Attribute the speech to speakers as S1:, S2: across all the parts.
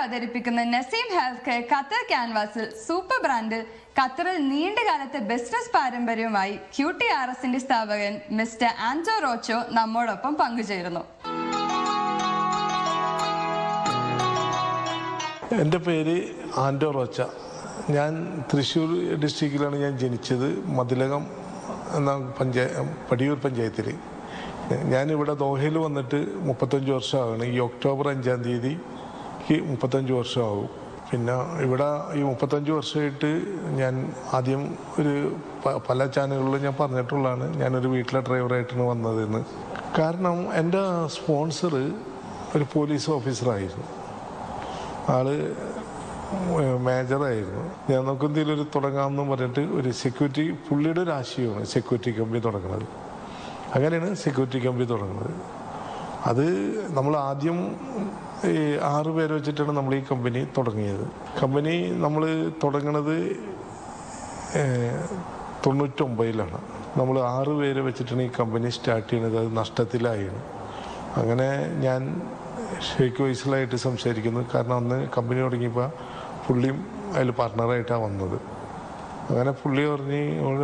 S1: അവതരിപ്പിക്കുന്ന Naseem health care Qatar ക്യാൻവാസിൽ super ബ്രാൻഡിൽ ഖത്തറിൽ നീണ്ടകാലത്തെ ബിസിനസ് പാരമ്പര്യവുമായി QTRSന്റെ സ്ഥാപകൻ മിസ്റ്റർ ആൻറ്റോ റോച്ചോ നമ്മോടൊപ്പം പങ്കുചേരുന്നു.
S2: എൻ്റെ പേര് ആൻറ്റോ റോച്ച. ഞാൻ തൃശ്ശൂർ ഡിസ്ട്രിക്റ്റിലാണ് ഞാൻ ജനിച്ചത്. മതിലകം എന്ന പടിയൂർ പഞ്ചായത്തിൽ. ഞാനിവിടെ ദോഹയിൽ വന്നിട്ട് 35 വർഷമാണ്. ഈ ഒക്ടോബർ 5-ാം തീയതിക്ക് 35 വർഷമാകും. പിന്നെ ഇവിടെ ഈ 35 വർഷമായിട്ട് ഞാൻ ആദ്യം ഒരു പല ചാനലുകളിലും ഞാൻ പറഞ്ഞിട്ടുള്ളതാണ് ഞാനൊരു വീട്ടിലെ ഡ്രൈവറായിട്ടാണ് വന്നതെന്ന്. കാരണം എൻ്റെ സ്പോൺസർ ഒരു പോലീസ് ഓഫീസറായിരുന്നു. ആള് മേജറായിരുന്നു. ഞാൻ നമുക്ക് എന്തെങ്കിലും ഒരു തുടങ്ങാമെന്ന് പറഞ്ഞിട്ട് ഒരു സെക്യൂരിറ്റി, പുള്ളിയുടെ ഒരു ആശയമാണ് സെക്യൂരിറ്റി കമ്പനി തുടങ്ങുന്നത്. അങ്ങനെയാണ് സെക്യൂരിറ്റി കമ്പനി തുടങ്ങുന്നത്. അത് നമ്മൾ ആദ്യം 6 പേരെ വെച്ചിട്ടാണ് നമ്മൾ ഈ കമ്പനി തുടങ്ങിയത്. കമ്പനി നമ്മൾ തുടങ്ങുന്നത് 99-ലാണ്. നമ്മൾ 6 പേരെ വെച്ചിട്ടാണ് ഈ കമ്പനി സ്റ്റാർട്ട് ചെയ്യുന്നത്. അത് നഷ്ടത്തിലായിരുന്നു. അങ്ങനെ ഞാൻ ഷെയ്ഖ് വൈസലായിട്ട് സംസാരിക്കുന്നു. കാരണം അന്ന് കമ്പനി തുടങ്ങിയപ്പോൾ പുള്ളിയും അതിൽ പാർട്ട്ണറായിട്ടാണ് വന്നത്. അങ്ങനെ പുള്ളി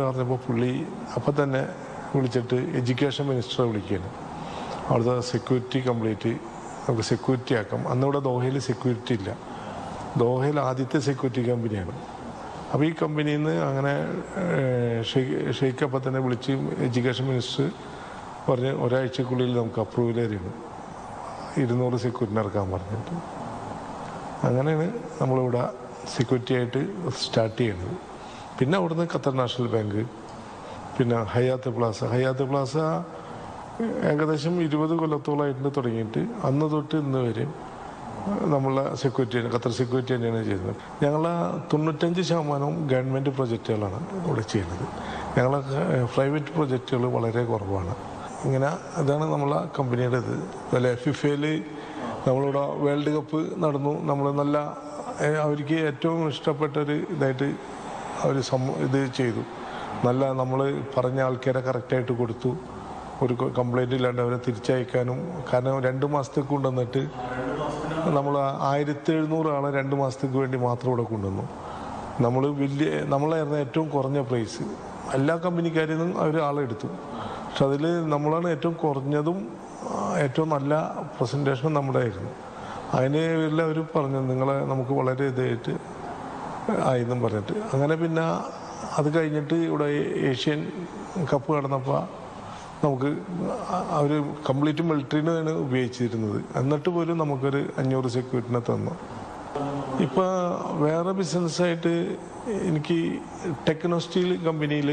S2: പറഞ്ഞപ്പോൾ പുള്ളി അപ്പം തന്നെ വിളിച്ചിട്ട് എഡ്യൂക്കേഷൻ മിനിസ്റ്ററെ വിളിക്കുകയാണ്. അവിടുത്തെ സെക്യൂരിറ്റി കംപ്ലീറ്റ് നമുക്ക് സെക്യൂരിറ്റി ആക്കാം. അന്നിവിടെ ദോഹയിൽ സെക്യൂരിറ്റി ഇല്ല. ദോഹയിൽ ആദ്യത്തെ സെക്യൂരിറ്റി കമ്പനിയാണ്. അപ്പോൾ ഈ കമ്പനിയിൽ നിന്ന് അങ്ങനെ ഷെയ്ഖ് അപ്പം തന്നെ വിളിച്ച് എഡ്യൂക്കേഷൻ മിനിസ്റ്റർ പറഞ്ഞ് ഒരാഴ്ചക്കുള്ളിൽ നമുക്ക് അപ്രൂവൽ തരുന്നു, 200 സെക്യൂരിറ്റിനെ ഇറക്കാൻ പറഞ്ഞിട്ട്. അങ്ങനെയാണ് നമ്മളിവിടെ സെക്യൂരിറ്റി ആയിട്ട് സ്റ്റാർട്ട് ചെയ്യുന്നത്. പിന്നെ അവിടുന്ന് ഖത്തർ നാഷണൽ ബാങ്ക്, പിന്നെ ഹയാത്ത് പ്ലാസ ഏകദേശം 20 കൊല്ലത്തോളമായിട്ട് തുടങ്ങിയിട്ട് അന്ന് തൊട്ട് ഇന്ന് വരെ നമ്മളെ സെക്യൂരിറ്റി, ഖത്തർ സെക്യൂരിറ്റി തന്നെയാണ് ചെയ്യുന്നത്. ഞങ്ങളെ 95% ഗവൺമെൻറ് പ്രൊജക്റ്റുകളാണ് ഇവിടെ ചെയ്യുന്നത്. ഞങ്ങളെ പ്രൈവറ്റ് പ്രൊജക്റ്റുകൾ വളരെ കുറവാണ്. ഇങ്ങനെ അതാണ് നമ്മളെ കമ്പനിയുടെ ഇത്. അതുപോലെ ഫിഫയിൽ നമ്മളിവിടെ വേൾഡ് കപ്പ് നടന്നു. നമ്മൾ നല്ല അവർക്ക് ഏറ്റവും ഇഷ്ടപ്പെട്ടൊരു ഇതായിട്ട് അവർ ഇത് ചെയ്തു. നല്ല നമ്മൾ പറഞ്ഞ ആൾക്കാരെ കറക്റ്റായിട്ട് കൊടുത്തു. ഒരു കംപ്ലൈൻറ്റ് ഇല്ലാണ്ട് അവരെ തിരിച്ചയക്കാനും. കാരണം 2 മാസത്തേക്ക് കൊണ്ടുവന്നിട്ട് നമ്മൾ 1700 ആളെ 2 മാസത്തേക്ക് വേണ്ടി മാത്രം ഇവിടെ കൊണ്ടുവന്നു. നമ്മളായിരുന്നു ഏറ്റവും കുറഞ്ഞ പ്രൈസ്. എല്ലാ കമ്പനിക്കാരിൽ നിന്നും അവർ ആളെടുത്തു. പക്ഷെ അതിൽ നമ്മളാണ് ഏറ്റവും കുറഞ്ഞതും ഏറ്റവും നല്ല പ്രസൻറ്റേഷനും നമ്മുടെ ആയിരുന്നു. അതിന് എല്ലാവരും പറഞ്ഞു നമുക്ക് വളരെ ഇതായിട്ട് ആയെന്നും പറഞ്ഞിട്ട്. അങ്ങനെ പിന്നെ അത് കഴിഞ്ഞിട്ട് ഇവിടെ ഏഷ്യൻ കപ്പ് നടന്നപ്പോൾ നമുക്ക് അവർ കംപ്ലീറ്റ് മിലിറ്ററിനാണ് ഉപയോഗിച്ചിരുന്നത്. എന്നിട്ട് പോലും നമുക്കൊരു 500 സെക്യൂരിറ്റിനെ തന്നു. ഇപ്പോൾ വേറെ ബിസിനസ്സായിട്ട് എനിക്ക് ടെക്നോ സ്റ്റീൽ കമ്പനിയിൽ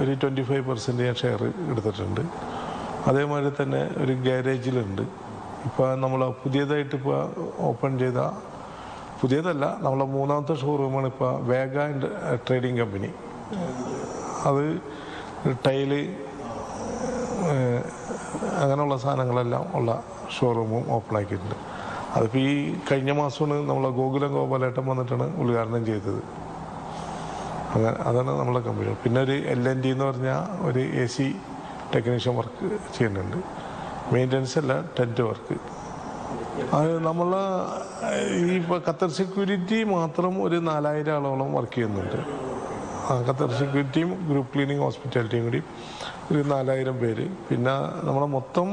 S2: ഒരു 25% ഞാൻ ഷെയർ എടുത്തിട്ടുണ്ട്. അതേമാതിരി തന്നെ ഒരു ഗ്യാരേജിലുണ്ട്. ഇപ്പോൾ നമ്മൾ പുതിയതായിട്ട് ഇപ്പോൾ ഓപ്പൺ ചെയ്ത, പുതിയതല്ല, നമ്മളെ 3ാമത്തെ ഷോറൂമാണ് ഇപ്പോൾ വേഗ ട്രേഡിംഗ് കമ്പനി. അത് ടൈല് അങ്ങനെയുള്ള സാധനങ്ങളെല്ലാം ഉള്ള ഷോറൂമും ഓപ്പൺ ആക്കിയിട്ടുണ്ട്. അതിപ്പോൾ ഈ കഴിഞ്ഞ മാസമാണ് നമ്മളെ ഗോകുലം ഗോപാലേട്ടൻ വന്നിട്ടാണ് ഉദ്ഘാടനം ചെയ്തത്. അങ്ങനെ അതാണ് നമ്മളെ കമ്പനി. പിന്നെ ഒരു LNT എന്ന് പറഞ്ഞാൽ ഒരു AC ടെക്നീഷ്യൻ വർക്ക് ചെയ്യുന്നുണ്ട്. മെയിൻ്റനൻസ് അല്ല, ടെൻറ്റ് വർക്ക്. അത് നമ്മൾ ഈ ഖത്തർ സെക്യൂരിറ്റി മാത്രം ഒരു 4000 ആളോളം വർക്ക് ചെയ്യുന്നുണ്ട്. ഖത്തർ സെക്യൂരിറ്റിയും ഗ്രൂപ്പ് ക്ലീനിങ് ഹോസ്പിറ്റാലിറ്റിയും കൂടി ഒരു 4000 പേര്. പിന്നെ നമ്മളെ മൊത്തം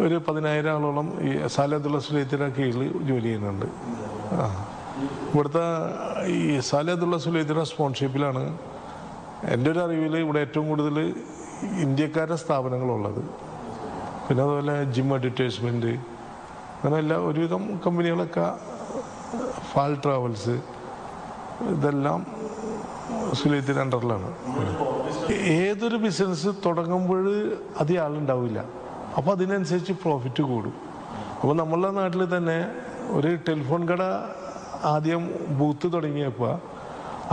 S2: ഒരു 10000 ആളോളം ഈ സാലത്തുള്ള സുലൈത്തിൻ്റെ കീഴിൽ ജോലി ചെയ്യുന്നുണ്ട്. ഇവിടുത്തെ ഈ സാലത്തുള്ള സുലൈത്തിൻ്റെ സ്പോൺഷിപ്പിലാണ് എൻ്റെ ഒരു അറിവിൽ ഇവിടെ ഏറ്റവും കൂടുതൽ ഇന്ത്യക്കാരുടെ സ്ഥാപനങ്ങളുള്ളത്. പിന്നെ അതുപോലെ ജിം അഡ്വർടൈസ്മെൻറ്റ്, അങ്ങനെ എല്ലാ ഒരുവിധം കമ്പനികളൊക്കെ, ഫാൽ ട്രാവൽസ്, ഇതെല്ലാം സുലൈത്തിൻ്റെ അണ്ടറിലാണ്. ഏതൊരു ബിസിനസ് തുടങ്ങുമ്പോൾ അധികം ആളുണ്ടാവില്ല. അപ്പോൾ അതിനനുസരിച്ച് പ്രോഫിറ്റ് കൂടും. അപ്പോൾ നമ്മളുടെ നാട്ടിൽ തന്നെ ഒരു ടെലിഫോൺ കട ആദ്യം ബൂത്ത് തുടങ്ങിയപ്പോൾ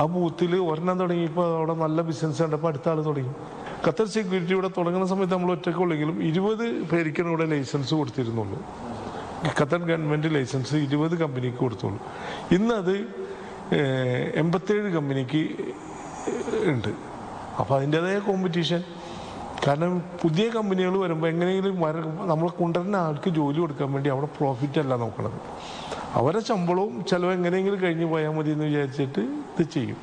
S2: ആ ബൂത്തിൽ ഒരെണ്ണം തുടങ്ങിയപ്പോൾ അവിടെ നല്ല ബിസിനസ് കണ്ടപ്പോൾ അടുത്ത ആൾ തുടങ്ങി. ഖത്തർ സെക്യൂരിറ്റി ഇവിടെ തുടങ്ങുന്ന സമയത്ത് നമ്മൾ ഒറ്റയ്ക്കുള്ളെങ്കിലും 20 പേർക്കാണ് ഇവിടെ ലൈസൻസ് കൊടുത്തിരുന്നുള്ളൂ. ഖത്തർ ഗവൺമെൻറ് ലൈസൻസ് 20 കമ്പനിക്ക് കൊടുത്തുള്ളൂ. ഇന്നത് 87 കമ്പനിക്ക് ഉണ്ട്. അപ്പോൾ അതിൻ്റേതായ കോമ്പറ്റീഷൻ. കാരണം പുതിയ കമ്പനികൾ വരുമ്പോൾ എങ്ങനെയെങ്കിലും നമ്മളെ കൊണ്ടുവരുന്ന ആൾക്ക് ജോലി കൊടുക്കാൻ വേണ്ടി അവിടെ പ്രോഫിറ്റ് അല്ല നോക്കണത്, അവരെ ശമ്പളവും ചിലവ് എങ്ങനെയെങ്കിലും കഴിഞ്ഞു പോയാൽ മതി എന്ന് വിചാരിച്ചിട്ട് ഇത് ചെയ്യും.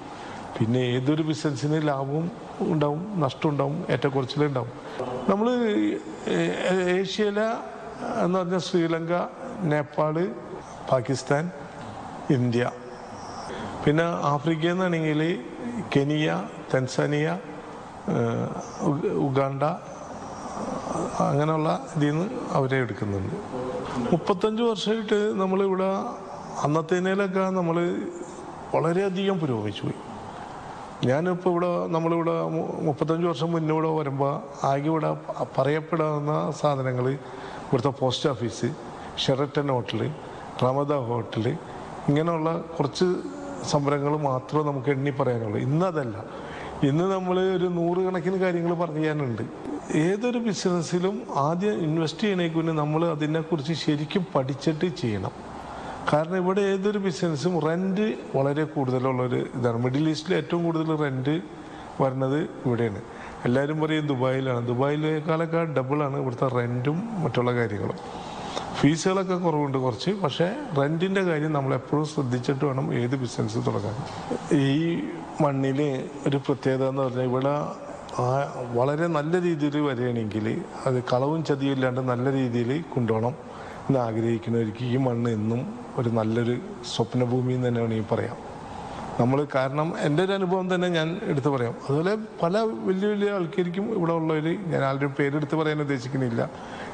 S2: പിന്നെ ഏതൊരു ബിസിനസ്സിന് ലാഭവും ഉണ്ടാവും, നഷ്ടം ഉണ്ടാവും, ഏറ്റക്കുറച്ചിലുണ്ടാവും. നമ്മൾ ഏഷ്യയിലെ എന്ന് പറഞ്ഞാൽ ശ്രീലങ്ക, നേപ്പാള്, പാകിസ്ഥാൻ, ഇന്ത്യ, പിന്നെ ആഫ്രിക്കയിൽ നിന്നാണെങ്കിൽ കെനിയ, തൻസാനിയ, ഉഗാണ്ട, അങ്ങനെയുള്ള ഇതിൽ നിന്ന് അവരെ എടുക്കുന്നുണ്ട്. 35 വർഷമായിട്ട് നമ്മളിവിടെ അന്നത്തേനേലൊക്കെ നമ്മൾ വളരെയധികം പുരോഗമിച്ചു പോയി. ഞാനിപ്പോൾ നമ്മളിവിടെ 35 വർഷം മുന്നേ ഇവിടെ വരുമ്പോൾ ആകെ ഇവിടെ പറയപ്പെടാവുന്ന സാധനങ്ങൾ ഇവിടുത്തെ post office, Sheraton hotel, Ramada hotel, ഇങ്ങനെയുള്ള കുറച്ച് സംരംഭങ്ങൾ മാത്രമേ നമുക്ക് എണ്ണി പറയാനുള്ളൂ. ഇന്നതല്ല, ഇന്ന് നമ്മൾ ഒരു 100 കണക്കിന് കാര്യങ്ങൾ പറയാനുണ്ട്. ഏതൊരു ബിസിനസ്സിലും ആദ്യം ഇൻവെസ്റ്റ് ചെയ്യണേക്കുന്നെ നമ്മൾ അതിനെക്കുറിച്ച് ശരിക്കും പഠിച്ചിട്ട് ചെയ്യണം. കാരണം ഇവിടെ ഏതൊരു ബിസിനസ്സും റെൻറ്റ് വളരെ കൂടുതലുള്ളൊരു ഇതാണ്. മിഡിൽ ഈസ്റ്റിൽ ഏറ്റവും കൂടുതൽ റെൻറ്റ് വരുന്നത് ഇവിടെയാണ്. എല്ലാവരും പറയും ദുബായിലാണ്. ദുബായിലേക്കാളൊക്കെ ഡബിളാണ് ഇവിടുത്തെ റെൻറ്റും മറ്റുള്ള കാര്യങ്ങളും. ഫീസുകളൊക്കെ കുറവുണ്ട് കുറച്ച്, പക്ഷേ റെൻറ്റിൻ്റെ കാര്യം നമ്മളെപ്പോഴും ശ്രദ്ധിച്ചിട്ട് വേണം ഏത് ബിസിനസ് തുടങ്ങാൻ. ഈ മണ്ണിൽ ഒരു പ്രത്യേകത എന്ന് പറഞ്ഞാൽ ഇവിടെ വളരെ നല്ല രീതിയിൽ വരികയാണെങ്കിൽ അത് കളവും ചതിയും ഇല്ലാണ്ട് നല്ല രീതിയിൽ കൊണ്ടുപോകണം എന്ന് ആഗ്രഹിക്കുന്നവർക്ക് ഈ മണ്ണ് എന്നും ഒരു നല്ലൊരു സ്വപ്നഭൂമി എന്ന് തന്നെ വേണമെങ്കിൽ പറയാം. കാരണം എൻ്റെ ഒരു അനുഭവം തന്നെ ഞാൻ എടുത്ത് പറയാം. അതുപോലെ പല വലിയ വലിയ ആൾക്കാർക്കും ഇവിടെ ഉള്ളവർ, ഞാൻ ആരുടെയും പേരെടുത്ത് പറയാൻ ഉദ്ദേശിക്കുന്നില്ല,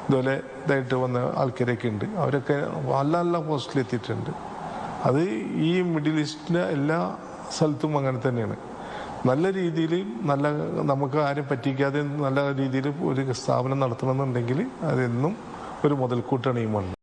S2: ഇതുപോലെ ഇതായിട്ട് വന്ന ആൾക്കാരൊക്കെ ഉണ്ട്. അവരൊക്കെ നല്ല നല്ല പോസ്റ്റിലെത്തിയിട്ടുണ്ട്. അത് ഈ മിഡിൽ ഈസ്റ്റിൻ്റെ എല്ലാ സ്ഥലത്തും അങ്ങനെ തന്നെയാണ്. നല്ല രീതിയിൽ നമുക്ക് ആരും പറ്റിക്കാതെ നല്ല രീതിയിൽ ഒരു സ്ഥാപനം നടത്തണമെന്നുണ്ടെങ്കിൽ അതെന്നും ഒരു മുതൽക്കൂട്ടാണ് ഈ മണ്ണ്.